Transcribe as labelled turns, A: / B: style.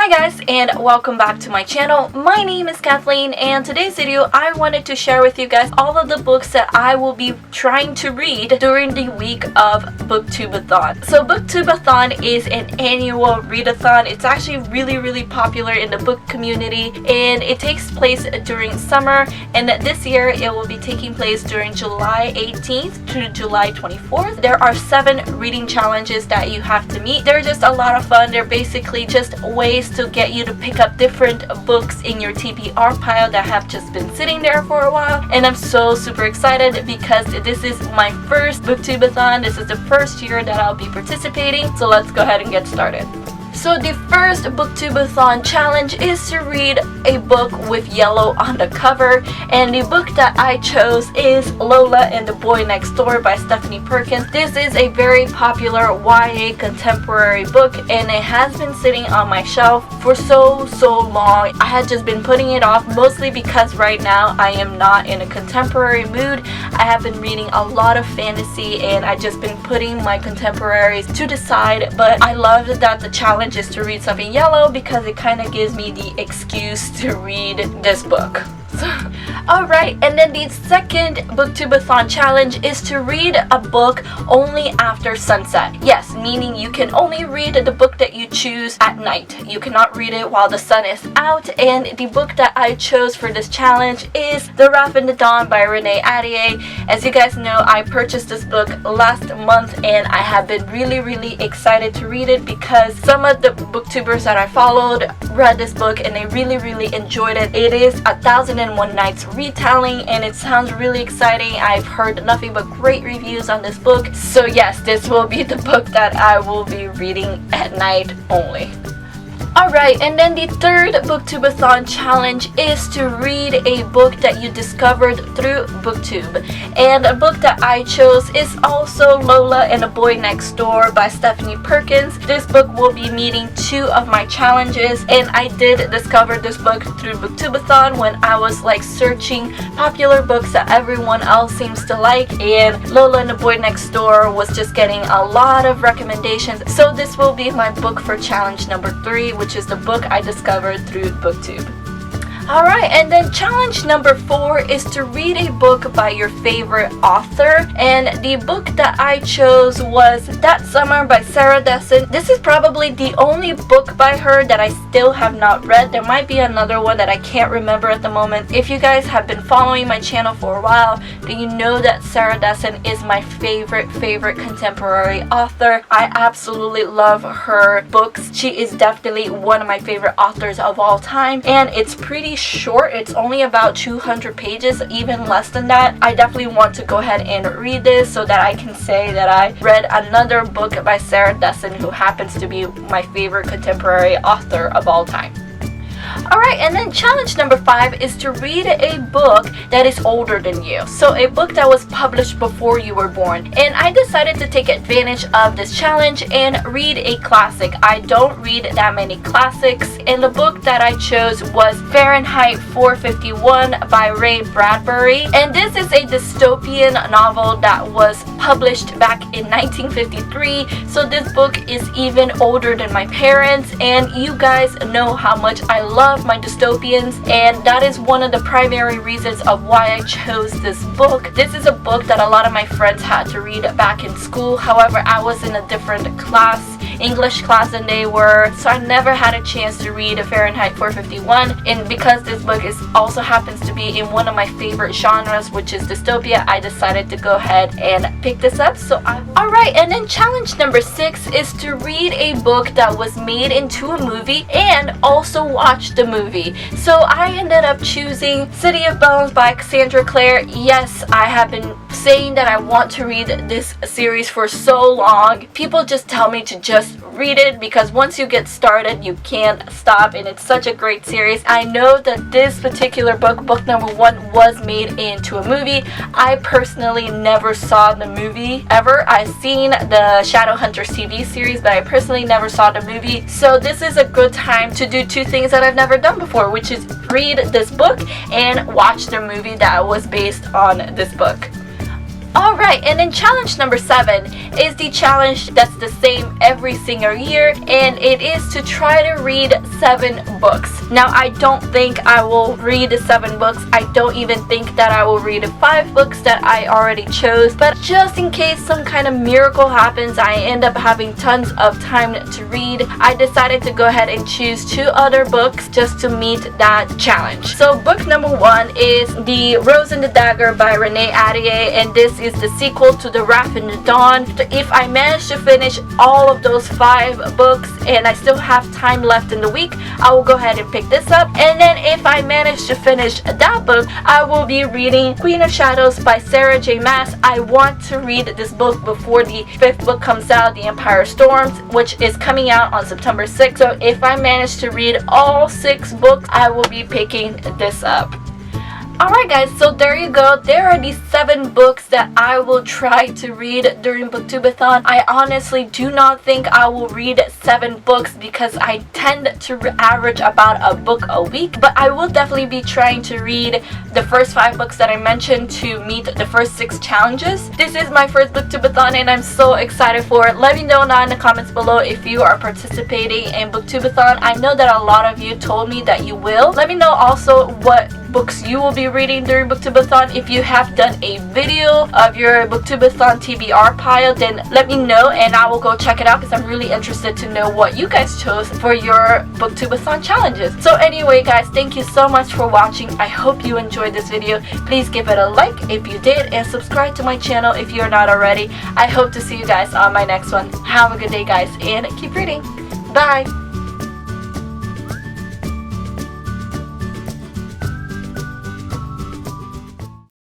A: Hi guys, and welcome back to my channel. My name is Kathleen, and today's video I wanted to share with you guys all of the books that I will be trying to read during the week of Booktube-A-Thon. So Booktube-A-Thon is an annual readathon. It's actually really popular in the book community, and it takes place during summer, and this year it will be taking place during July 18th to July 24th. There are 7 reading challenges that you have to meet. They're just a lot of fun. They're basically just ways to get you to pick up different books in your TBR pile that have just been sitting there for a while, and I'm so super excited because this is my first Booktube-A-Thon. This is the first year that I'll be participating, so let's go ahead and get started. So the first Booktube-A-Thon challenge is to read a book with yellow on the cover, and the book that I chose is Lola and the Boy Next Door by Stephanie Perkins. This is a very popular YA contemporary book, and it has been sitting on my shelf for so long. I had just been putting it off, mostly because right now I am not in a contemporary mood. I have been reading a lot of fantasy, and I've just been putting my contemporaries to the side, but I love that the challenge is to read something yellow because it kind of gives me the excuse to read this book. Alright, and then the second Booktube-A-Thon challenge is to read a book only after sunset. Yes, meaning you can only read the book that you choose at night. You cannot read it while the sun is out, and the book that I chose for this challenge is The Wrath in the Dawn by Renee Ahdieh. As you guys know, I purchased this book last month, and I have been really excited to read it because some of the booktubers that I followed read this book and they really enjoyed it. It is 1001 Nights retelling, and it sounds really exciting. I've heard nothing but great reviews on this book, so yes, this will be the book that I will be reading at night only. Alright, and then the third Booktube-A-Thon challenge is to read a book that you discovered through Booktube. And a book that I chose is also Lola and the Boy Next Door by Stephanie Perkins. This book will be meeting 2 of my challenges, and I did discover this book through Booktube-A-Thon when I was like searching popular books that everyone else seems to like, and Lola and the Boy Next Door was just getting a lot of recommendations. So this will be my book for challenge number 3, which is the book I discovered through Booktube. Alright, and then challenge number 4 is to read a book by your favorite author, and the book that I chose was That Summer by Sarah Dessen. This is probably the only book by her that I still have not read. There might be another one that I can't remember at the moment. If you guys have been following my channel for a while, then you know that Sarah Dessen is my favorite contemporary author. I absolutely love her books. She is definitely one of my favorite authors of all time, and it's pretty short. It's only about 200 pages, even less than that. I definitely want to go ahead and read this so that I can say that I read another book by Sarah Dessen, who happens to be my favorite contemporary author of all time. Alright, and then challenge number 5 is to read a book that is older than you. So a book that was published before you were born. And I decided to take advantage of this challenge and read a classic. I don't read that many classics, and the book that I chose was Fahrenheit 451 by Ray Bradbury. And this is a dystopian novel that was published back in 1953. So this book is even older than my parents, and you guys know how much I love my dystopians, and that is one of the primary reasons of why I chose this book. This is a book that a lot of my friends had to read back in school. However, I was in a different class, English class, than they were, so I never had a chance to read Fahrenheit 451. And because this book also happens to be in one of my favorite genres, which is dystopia, I decided to go ahead and pick this up. Alright, and then challenge number 6 is to read a book that was made into a movie and also watch the movie. So I ended up choosing City of Bones by Cassandra Clare. Yes, I have been saying that I want to read this series for so long. People just tell me to just read it because once you get started, you can't stop, and it's such a great series. I know that this particular book, book number 1, was made into a movie. I personally never saw the movie ever. I've seen the Shadowhunters TV series, but I personally never saw the movie. So this is a good time to do 2 things that I've never done before, which is read this book and watch the movie that was based on this book. Alright, and then challenge number 7 is the challenge that's the same every single year, and it is to try to read 7 books. Now, I don't think I will read the 7 books. I don't even think that I will read the 5 books that I already chose, but just in case some kind of miracle happens, I end up having tons of time to read, I decided to go ahead and choose 2 other books just to meet that challenge. So book number 1 is The Rose and the Dagger by Renee Ahdieh, and this is the sequel to The Wrath in the Dawn. If I manage to finish all of those 5 books and I still have time left in the week, I will go ahead and pick this up. And then if I manage to finish that book, I will be reading Queen of Shadows by Sarah J. Maas. I want to read this book before the 5th book comes out, The Empire Storms, which is coming out on September 6th. So if I manage to read all 6 books, I will be picking this up. Alright guys, so there you go. There are these 7 books that I will try to read during Booktube-A-Thon. I honestly do not think I will read 7 books because I tend to average about a book a week. But I will definitely be trying to read the first 5 books that I mentioned to meet the first 6 challenges. This is my first Booktube-A-Thon and I'm so excited for it. Let me know down in the comments below if you are participating in Booktube-A-Thon. I know that a lot of you told me that you will. Let me know also what books you will be reading during Booktube-A-Thon. If you have done a video of your Booktube-A-Thon TBR pile, then let me know and I will go check it out because I'm really interested to know what you guys chose for your Booktube-A-Thon challenges. So anyway guys, thank you so much for watching. I hope you enjoyed this video. Please give it a like if you did and subscribe to my channel if you're not already. I hope to see you guys on my next one. Have a good day guys and keep reading. Bye!